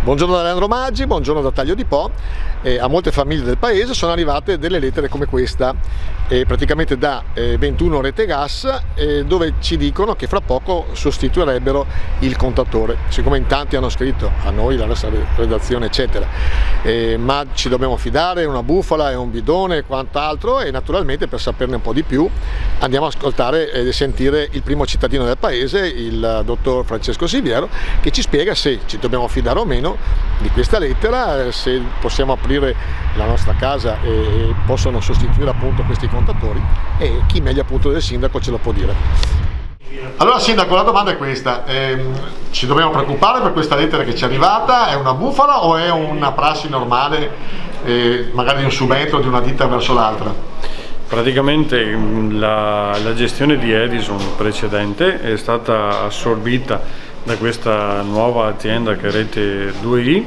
Buongiorno da Leandro Maggi, buongiorno da Taglio di Po. A molte famiglie del paese sono arrivate delle lettere come questa, praticamente da 21 Rete Gas, dove ci dicono che fra poco sostituirebbero il contatore. Siccome in tanti hanno scritto a noi, la nostra redazione eccetera, ma ci dobbiamo fidare, è una bufala, è un bidone e quant'altro, e naturalmente per saperne un po' di più andiamo a ascoltare e sentire il primo cittadino del paese, il dottor Francesco Siviero, che ci spiega se ci dobbiamo fidare o meno di questa lettera, se possiamo aprire la nostra casa e possono sostituire appunto questi contatori, e chi meglio appunto del sindaco ce lo può dire. Allora sindaco, la domanda è questa: ci dobbiamo preoccupare per questa lettera che ci è arrivata? È una bufala o è una prassi normale, magari di un subentro di una ditta verso l'altra? Praticamente la gestione di Edison precedente è stata assorbita da questa nuova azienda che è Rete 2i,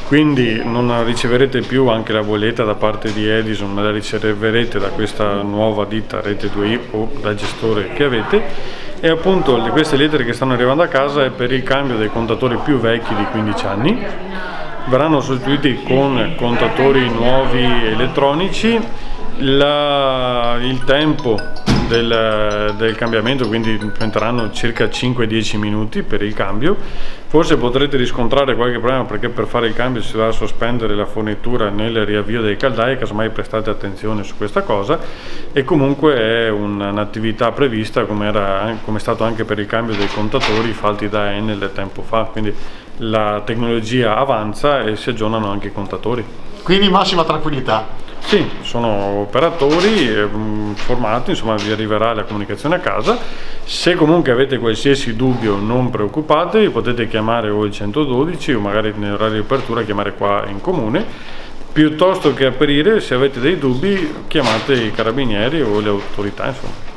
quindi non riceverete più anche la bolletta da parte di Edison, ma la riceverete da questa nuova ditta Rete 2i o dal gestore che avete. E appunto queste lettere che stanno arrivando a casa è per il cambio dei contatori più vecchi di 15 anni, verranno sostituiti con contatori nuovi elettronici. Il tempo del cambiamento quindi diventeranno circa 5-10 minuti per il cambio. Forse potrete riscontrare qualche problema perché per fare il cambio si dovrà sospendere la fornitura nel riavvio delle caldaie, casomai prestate attenzione su questa cosa, e comunque è un'attività prevista come è stato anche per il cambio dei contatori fatti da Enel tempo fa, quindi la tecnologia avanza e si aggiornano anche i contatori. Quindi massima tranquillità. Sì, sono operatori formati, insomma vi arriverà la comunicazione a casa. Se comunque avete qualsiasi dubbio non preoccupatevi, potete chiamare o il 112 o magari nell'orario di apertura chiamare qua in comune. Piuttosto che aprire, se avete dei dubbi chiamate i carabinieri o le autorità, insomma.